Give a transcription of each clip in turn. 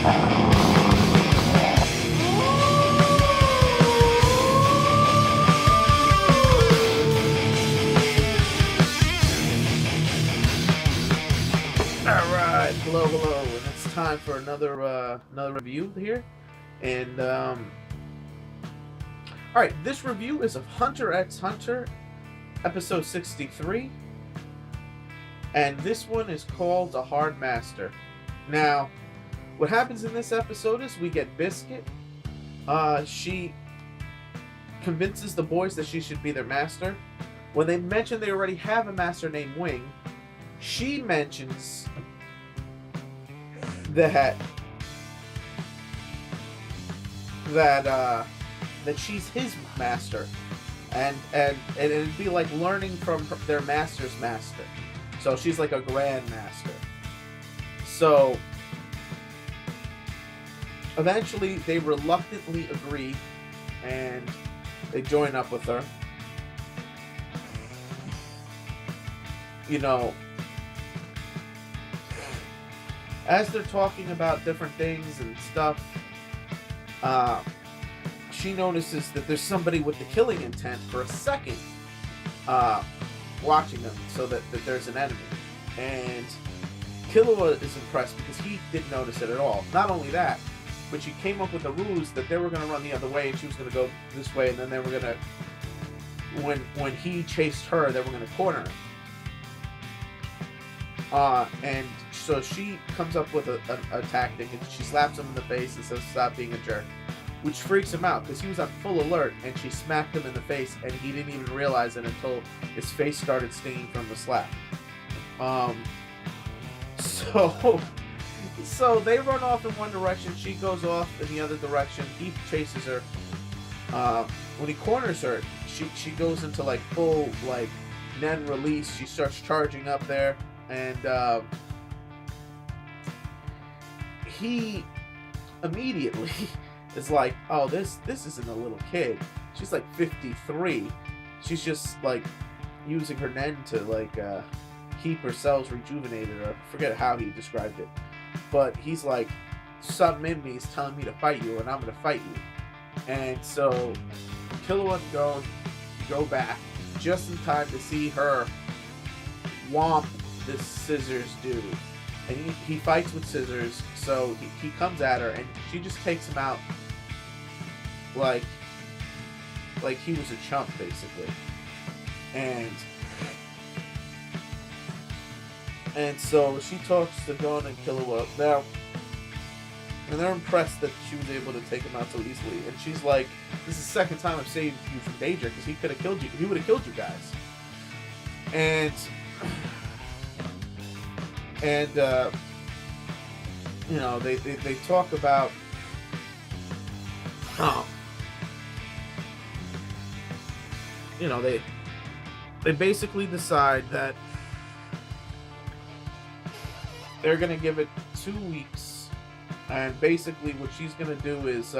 Hello, and it's time for another review here. And all right, this review is of Hunter x Hunter, episode 63, and this one is called The Hard Master. Now, what happens in this episode is we get Biscuit. She convinces the boys that she should be their master. When they mention they already have a master named Wing, she mentions that she's his master, and it'd be like learning from their master's master. So she's like a grand master. So eventually they reluctantly agree and they join up with her. You know, as they're talking about different things and stuff, she notices that there's somebody with the killing intent for a second watching them, so that there's an enemy. And Killua is impressed because he didn't notice it at all. Not only that, but she came up with a ruse that they were going to run the other way and she was going to go this way, and then they were going to, when he chased her, they were going to corner her. And so she comes up with a tactic, and she slaps him in the face and says, "Stop being a jerk," which freaks him out because he was on full alert, and she smacked him in the face, and he didn't even realize it until his face started stinging from the slap. So they run off in one direction, she goes off in the other direction, he chases her. When he corners her, she goes into like full like Nen release. She starts charging up there, and he immediately is like, "Oh, this isn't a little kid. She's like 53. She's just like using her Nen to like keep her cells rejuvenated," or I forget how he described it. But he's like, "Something in me is telling me to fight you, and I'm gonna fight you." And so Killua and Gon go back just in time to see her whomp this Scissors dude. And he fights with Scissors, so he comes at her, and she just takes him out like he was a chump, basically. And so she talks to Gon and Killua now, and they're impressed that she was able to take him out so easily. And she's like, "This is the second time I've saved you from danger, because he could have killed you. He would have killed you guys." And you know, they talk about you know, they basically decide that they're gonna give it 2 weeks, and basically what she's gonna do is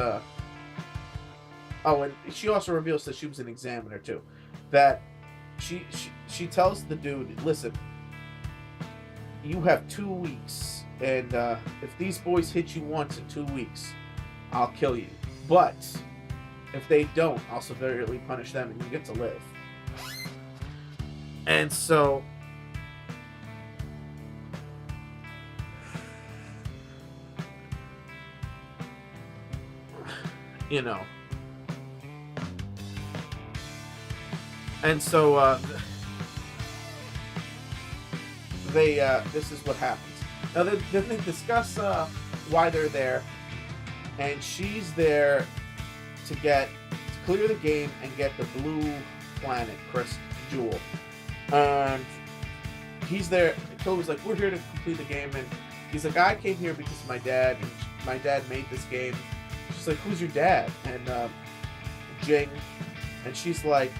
and she also reveals that she was an examiner too. That she tells the dude, "Listen, you have 2 weeks, and if these boys hit you once in 2 weeks, I'll kill you. But if they don't, I'll severely punish them, and you get to live." And so you know, and so this is what happens. Now then they discuss why they're there, and she's there to clear the game and get the blue planet crystal jewel. And he's there. Killua like, "We're here to complete the game," and he's like, "I came here because of my dad, and my dad made this game." She's like, "Who's your dad?" And Jing, and she's like,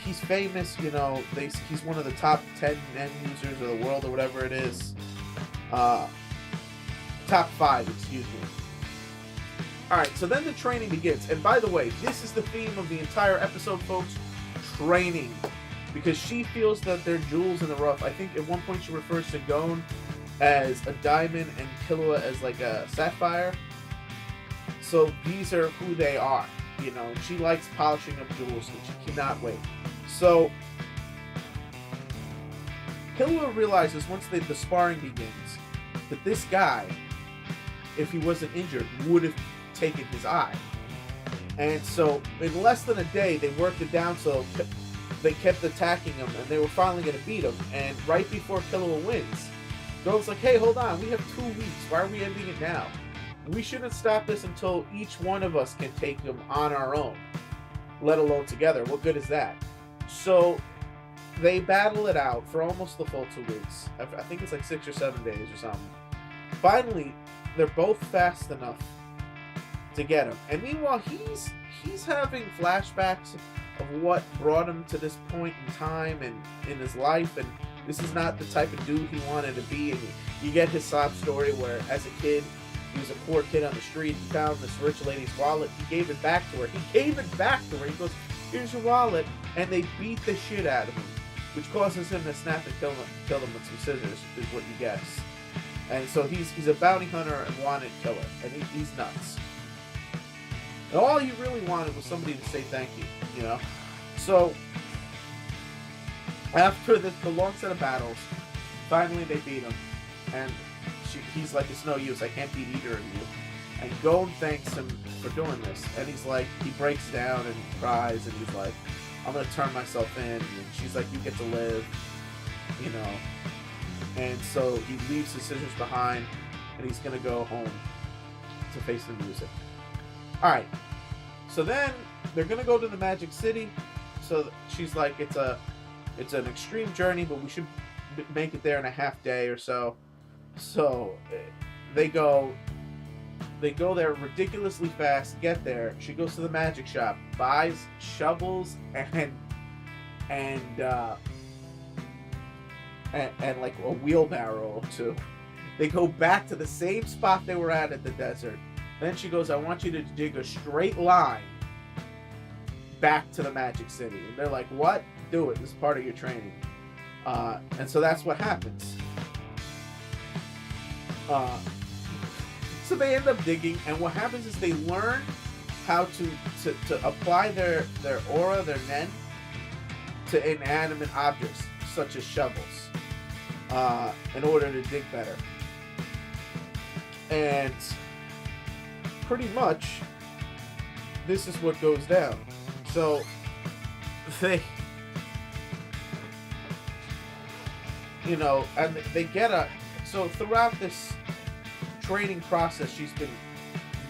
"He's famous, you know. He's one of the top 10 end users of the world, or whatever it is. Top 5, excuse me." All right, so then the training begins. And by the way, this is the theme of the entire episode, folks. Training. Because she feels that they're jewels in the rough. I think at one point she refers to Gon as a diamond and Killua as like a sapphire. So these are who they are. You know, she likes polishing up jewels, and she cannot wait. So Killua realizes once the sparring begins that this guy, if he wasn't injured, would have taken his eye. And so in less than a day, they worked it down so they kept attacking him, and they were finally going to beat him. And right before Killua wins, Go's like, hey, hold on, we have 2 weeks. Why are we ending it now? We shouldn't stop this until each one of us can take him on our own, let alone together. What good is that? So they battle it out for almost the full 2 weeks. I think it's like 6 or 7 days or something. Finally, they're both fast enough to get him. And meanwhile, he's having flashbacks of what brought him to this point in time and in his life, and this is not the type of dude he wanted to be. And you get his sob story where, as a kid, he was a poor kid on the street. He found this rich lady's wallet. He gave it back to her. He goes, here's your wallet. And they beat the shit out of him, which causes him to snap and kill them with some scissors, is what you guess. And so he's a bounty hunter and wanted killer, and he's nuts. And all he really wanted was somebody to say thank you, you know? So, after the long set of battles, finally they beat him, and he's like, it's no use, I can't beat either of you. And Gon thanks him for doing this, and he's like, he breaks down and cries, and he's like, I'm gonna turn myself in, and she's like, you get to live, you know? And so he leaves his scissors behind, and he's gonna go home to face the music. Alright, so then they're gonna go to the Magic City. So she's like, it's an extreme journey, but we should make it there in a half day or so. So they go there ridiculously fast, get there. She goes to the magic shop, buys shovels and like a wheelbarrow or two. They go back to the same spot they were at the desert. Then she goes, I want you to dig a straight line back to the Magic City. And they're like, what? Do it. This is part of your training. And so that's what happens. So they end up digging, and what happens is they learn how to apply their aura, their nen, to inanimate objects, such as shovels, in order to dig better. And pretty much, this is what goes down. So, and they get so throughout this training process she's been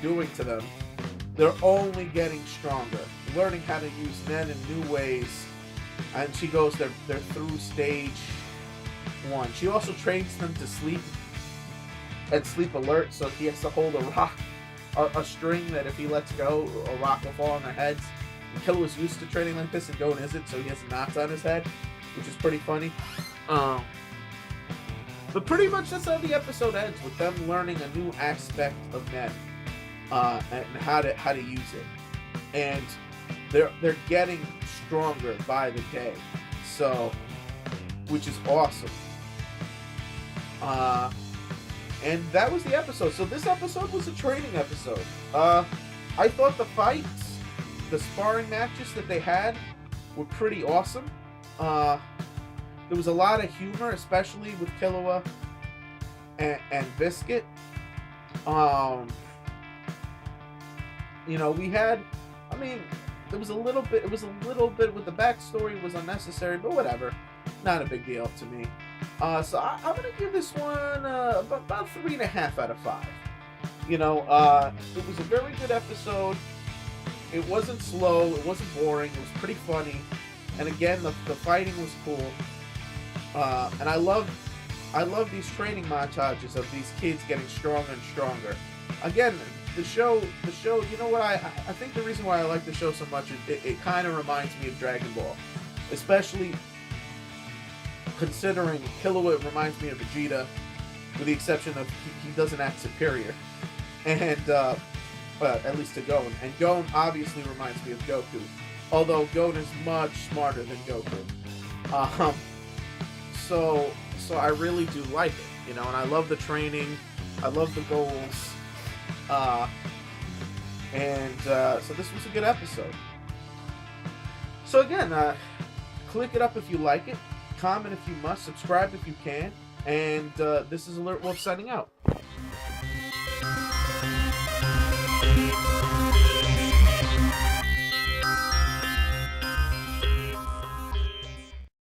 doing to them, they're only getting stronger, learning how to use nen in new ways. And she goes, they're through stage 1. She also trains them to sleep and sleep alert, so he has to hold a rock, a string that if he lets go, a rock will fall on their heads. And Killua's used to training like this, and Gon isn't, so he has knots on his head, which is pretty funny. But pretty much that's how the episode ends, with them learning a new aspect of nen, and how to use it. And they're getting stronger by the day, so, which is awesome. And that was the episode. So this episode was a training episode. I thought the fights, the sparring matches that they had, were pretty awesome. There was a lot of humor, especially with Killua and Biscuit. We had, there was a little bit, with the backstory was unnecessary, but whatever. Not a big deal to me. So I'm going to give this one about 3.5 out of 5. It was a very good episode. It wasn't slow. It wasn't boring. It was pretty funny. And again, the fighting was cool. And I love these training montages of these kids getting stronger and stronger. Again, the show, you know what, I think the reason why I like the show so much is it kind of reminds me of Dragon Ball. Especially considering Killua reminds me of Vegeta, with the exception of he doesn't act superior. And, at least to Gon. And Gon obviously reminds me of Goku. Although Gon is much smarter than Goku. So I really do like it, and I love the training, I love the goals, And so this was a good episode. So again, click it up if you like it. Comment if you must. Subscribe if you can. And this is Alert Wolf signing out.